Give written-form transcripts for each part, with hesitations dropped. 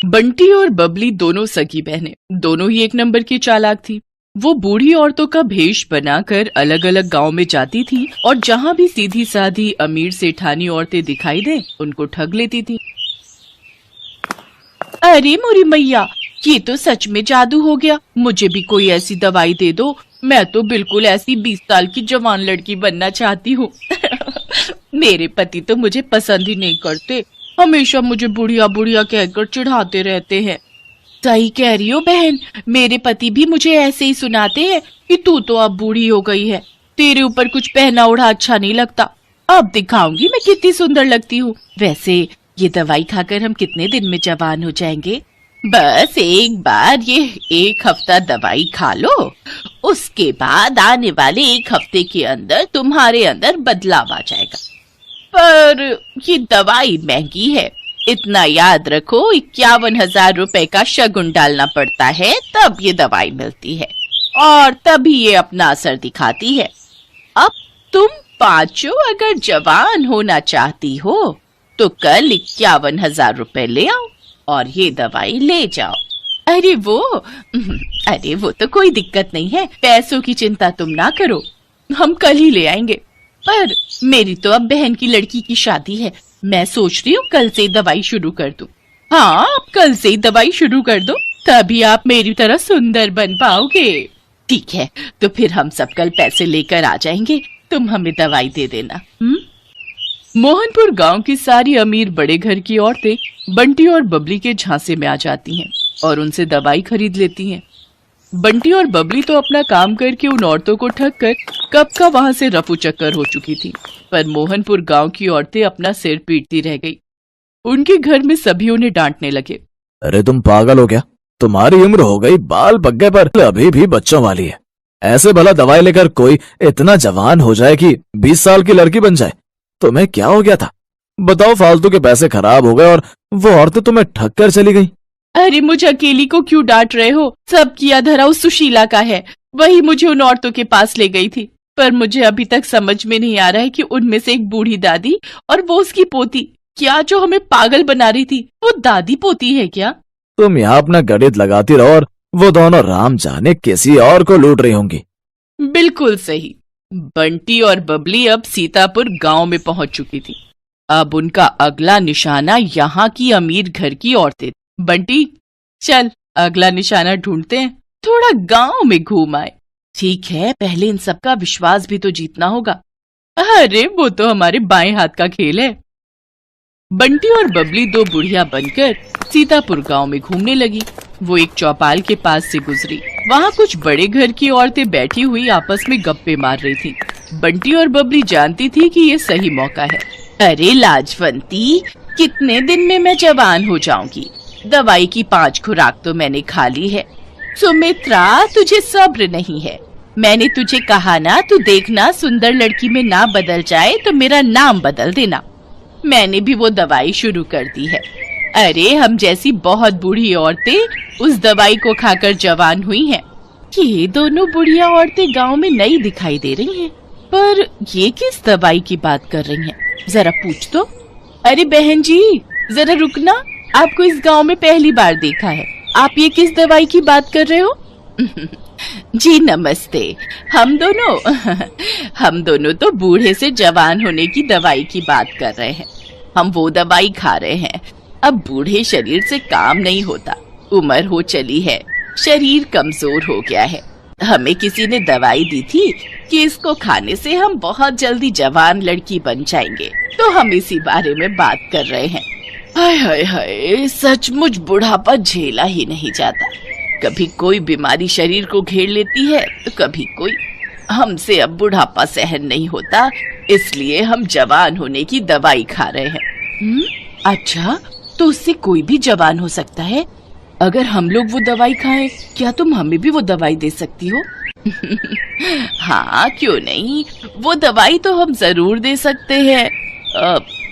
बंटी और बबली दोनों सगी बहनें, दोनों ही एक नंबर की चालाक थी। वो बूढ़ी औरतों का भेष बनाकर अलग अलग गांव में जाती थी और जहां भी सीधी साधी अमीर सेठानी औरतें दिखाई दे उनको ठग लेती थी। अरे मोरी मैया, ये तो सच में जादू हो गया। मुझे भी कोई ऐसी दवाई दे दो। मैं तो बिल्कुल ऐसी 20 साल की जवान लड़की बनना चाहती हूँ। मेरे पति तो मुझे पसंद ही नहीं करते, हमेशा मुझे बुढ़िया बुढ़िया कहकर चिढ़ाते रहते हैं। सही कह रही हो बहन, मेरे पति भी मुझे ऐसे ही सुनाते हैं कि तू तो अब बूढ़ी हो गई है, तेरे ऊपर कुछ पहना ओढ़ा अच्छा नहीं लगता। अब दिखाऊंगी मैं कितनी सुंदर लगती हूँ। वैसे ये दवाई खाकर हम कितने दिन में जवान हो जाएंगे? बस एक बार ये 1 हफ्ता दवाई खा लो, उसके बाद आने वाले 1 हफ्ते के अंदर तुम्हारे अंदर बदलाव आ जाएगा। पर ये दवाई महंगी है, इतना याद रखो, 51,000 रुपए का शगुन डालना पड़ता है तब ये दवाई मिलती है और तभी ये अपना असर दिखाती है। अब तुम पांचों अगर जवान होना चाहती हो तो कल 51,000 रुपए ले आओ और ये दवाई ले जाओ। अरे वो तो कोई दिक्कत नहीं है, पैसों की चिंता तुम ना करो, हम कल ही ले आएंगे। पर मेरी तो अब बहन की लड़की की शादी है, मैं सोच रही हूँ कल से दवाई शुरू कर दूं। हाँ, आप कल से ही दवाई शुरू कर दो, तभी आप मेरी तरह सुंदर बन पाओगे। ठीक है, तो फिर हम सब कल पैसे लेकर आ जाएंगे, तुम हमें दवाई दे देना। मोहनपुर गांव की सारी अमीर बड़े घर की औरतें बंटी और बबली के झांसे में आ जाती हैं और उनसे दवाई खरीद लेती हैं। बंटी और बबली तो अपना काम करके उन औरतों को ठग कर कब का वहां से रफू चक्कर हो चुकी थी, पर मोहनपुर गांव की औरतें अपना सिर पीटती रह गई। उनके घर में सभी उन्हें डांटने लगे। अरे तुम पागल हो क्या? तुम्हारी उम्र हो गई, बाल पक गए, पर अभी भी बच्चों वाली है। ऐसे भला दवाई लेकर कोई इतना जवान हो जाए कि 20 साल की लड़की बन जाए? तुम्हें क्या हो गया था? बताओ, फालतू के पैसे खराब हो गए और वो औरतें तुम्हें ठग कर चली गई। अरे मुझे अकेली को क्यों डांट रहे हो? सब किया धरा उस सुशीला का है, वही मुझे उन औरतों के पास ले गई थी। पर मुझे अभी तक समझ में नहीं आ रहा है कि उनमें से एक बूढ़ी दादी और वो उसकी पोती, क्या जो हमें पागल बना रही थी वो दादी पोती है क्या? तुम यहाँ अपना गणित लगाती रहो और वो दोनों राम जाने किसी और को लूट रही होंगी। बिल्कुल सही। बंटी और बबली अब सीतापुर गांव में पहुंच चुकी थी। अब उनका अगला निशाना यहाँ की अमीर घर की औरतें। बंटी, चल अगला निशाना ढूंढते हैं, थोड़ा गांव में घूम आए। ठीक है, पहले इन सबका विश्वास भी तो जीतना होगा। अरे वो तो हमारे बाएं हाथ का खेल है। बंटी और बबली 2 बुढ़िया बनकर सीतापुर गांव में घूमने लगी। वो एक चौपाल के पास से गुजरी, वहाँ कुछ बड़े घर की औरतें बैठी हुई आपस में गप्पे मार रही थी। बंटी और बबली जानती थी कि ये सही मौका है। अरे लाजवंती, कितने दिन में मैं जवान हो जाऊंगी? दवाई की 5 खुराक तो मैंने खा ली है। सुमित्रा, तुझे सब्र नहीं है। मैंने तुझे कहा ना, तू देखना सुंदर लड़की में ना बदल जाए तो मेरा नाम बदल देना। मैंने भी वो दवाई शुरू कर दी है। अरे हम जैसी बहुत बूढ़ी औरतें उस दवाई को खाकर जवान हुई हैं। ये दोनों बुढ़िया औरतें गांव में नई दिखाई दे रही हैं, पर ये किस दवाई की बात कर रही हैं? जरा पूछ तो। अरे बहन जी, जरा रुकना, आपको इस गांव में पहली बार देखा है, आप ये किस दवाई की बात कर रहे हो? जी नमस्ते। हम दोनों तो बूढ़े से जवान होने की दवाई की बात कर रहे हैं। हम वो दवाई खा रहे हैं। अब बूढ़े शरीर से काम नहीं होता, उम्र हो चली है, शरीर कमजोर हो गया है। हमें किसी ने दवाई दी थी कि इसको खाने से हम बहुत जल्दी जवान लड़की बन जाएंगे, तो हम इसी बारे में बात कर रहे हैं। हाय हाय हाय, सचमुच बुढ़ापा झेला ही नहीं जाता। कभी कोई बीमारी शरीर को घेर लेती है तो कभी कोई। हमसे अब बुढ़ापा सहन नहीं होता, इसलिए हम जवान होने की दवाई खा रहे हैं। अच्छा, तो उससे कोई भी जवान हो सकता है? अगर हम लोग वो दवाई खाएं, क्या तुम हमें भी वो दवाई दे सकती हो? हाँ, क्यों नहीं, वो दवाई तो हम जरूर दे सकते हैं।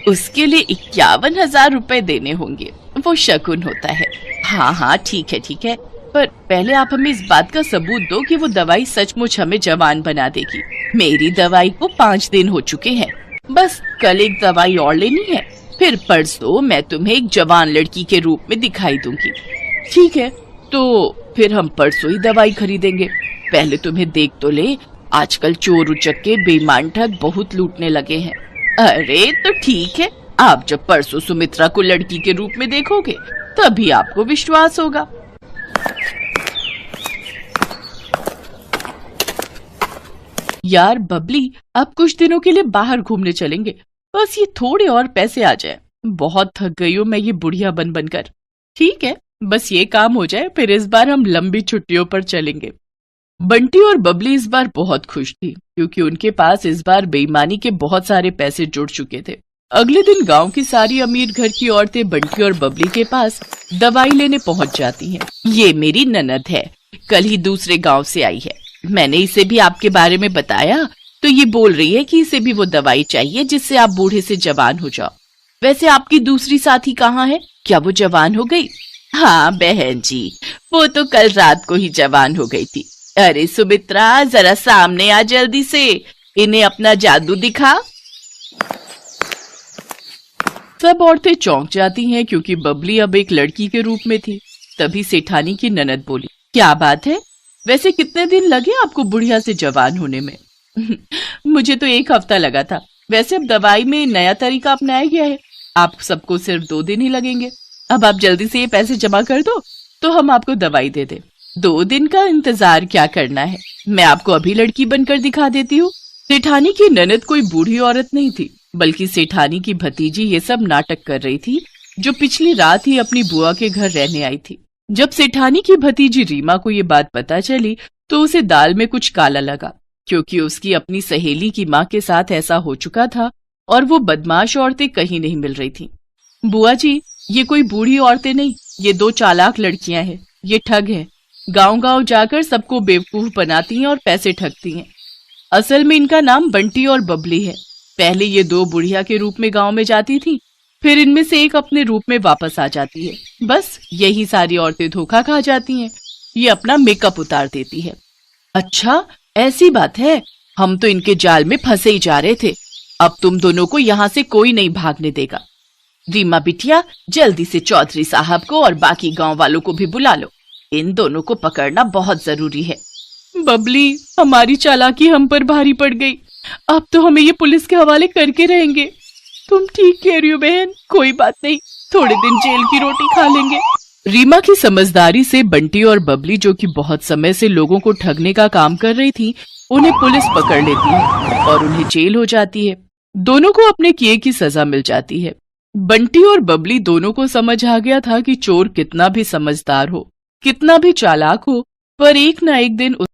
उसके लिए 51,000 रुपए देने होंगे, वो शगुन होता है। हाँ, ठीक है, पर पहले आप हमें इस बात का सबूत दो कि वो दवाई सचमुच हमें जवान बना देगी। मेरी दवाई को 5 दिन हो चुके हैं, बस कल एक दवाई और लेनी है, फिर परसों मैं तुम्हें एक जवान लड़की के रूप में दिखाई दूंगी। ठीक है, तो फिर हम परसों ही दवाई खरीदेंगे। पहले तुम्हें देख तो ले, आजकल चोर उचक्के बेईमान ठग बहुत लूटने लगे हैं। अरे तो ठीक है, आप जब परसों सुमित्रा को लड़की के रूप में देखोगे तभी आपको विश्वास होगा। यार बबली, अब कुछ दिनों के लिए बाहर घूमने चलेंगे, बस ये थोड़े और पैसे आ जाए। बहुत थक गई हूँ मैं ये बुढ़िया बन बनकर। ठीक है, बस ये काम हो जाए, फिर इस बार हम लंबी छुट्टियों पर चलेंगे। बंटी और बबली इस बार बहुत खुश थी क्योंकि उनके पास इस बार बेईमानी के बहुत सारे पैसे जुड़ चुके थे। अगले दिन गांव की सारी अमीर घर की औरतें बंटी और बबली के पास दवाई लेने पहुंच जाती हैं। ये मेरी ननद है, कल ही दूसरे गांव से आई है। मैंने इसे भी आपके बारे में बताया तो ये बोल रही है कि इसे भी वो दवाई चाहिए जिससे आप बूढ़े से जवान हो जाओ। वैसे आपकी दूसरी साथी कहाँ है? क्या वो जवान हो गई? हाँ बहन जी, वो तो कल रात को ही जवान हो गई थी। अरे सुमित्रा, जरा सामने आ जल्दी से, इन्हें अपना जादू दिखा। सब औरतें चौंक जाती हैं क्योंकि बबली अब एक लड़की के रूप में थी। तभी सेठानी की ननद बोली, क्या बात है? वैसे कितने दिन लगे आपको बुढ़िया से जवान होने में? मुझे तो 1 हफ्ता लगा था। वैसे अब दवाई में नया तरीका अपनाया गया है, आप सबको सिर्फ 2 दिन ही लगेंगे। अब आप जल्दी से ये पैसे जमा कर दो तो हम आपको दवाई दे दें। 2 दिन का इंतजार क्या करना है, मैं आपको अभी लड़की बनकर दिखा देती हूँ। सेठानी की ननद कोई बूढ़ी औरत नहीं थी, बल्कि सेठानी की भतीजी ये सब नाटक कर रही थी, जो पिछली रात ही अपनी बुआ के घर रहने आई थी। जब सेठानी की भतीजी रीमा को ये बात पता चली तो उसे दाल में कुछ काला लगा, क्योंकि उसकी अपनी सहेली की माँ के साथ ऐसा हो चुका था और वो बदमाश औरतें कहीं नहीं मिल रही थी। बुआ जी, ये कोई बूढ़ी औरतें नहीं, ये 2 चालाक लड़कियां हैं। ये ठग हैं, गांव-गांव जाकर सबको बेवकूफ बनाती हैं और पैसे ठगती हैं। असल में इनका नाम बंटी और बबली है। पहले ये 2 बुढ़िया के रूप में गांव में जाती थी, फिर इनमें से एक अपने रूप में वापस आ जाती है। बस यही सारी औरतें धोखा खा जाती हैं। ये अपना मेकअप उतार देती है। अच्छा, ऐसी बात है, हम तो इनके जाल में फंसे ही जा रहे थे। अब तुम दोनों को यहाँ से कोई नहीं भागने देगा। रीमा बिटिया, जल्दी से चौधरी साहब को और बाकी गांव वालों को भी बुला लो, इन दोनों को पकड़ना बहुत जरूरी है। बबली, हमारी चालाकी हम पर भारी पड़ गई, अब तो हमें ये पुलिस के हवाले करके रहेंगे। तुम ठीक कह रही हो बहन, कोई बात नहीं, थोड़े दिन जेल की रोटी खा लेंगे। रीमा की समझदारी से बंटी और बबली, जो कि बहुत समय से लोगों को ठगने का काम कर रही थी, उन्हें पुलिस पकड़ लेती है और उन्हें जेल हो जाती है। दोनों को अपने किए की सजा मिल जाती है। बंटी और बबली दोनों को समझ आ गया था कि चोर कितना भी समझदार हो, कितना भी चालाक हो, पर एक न एक दिन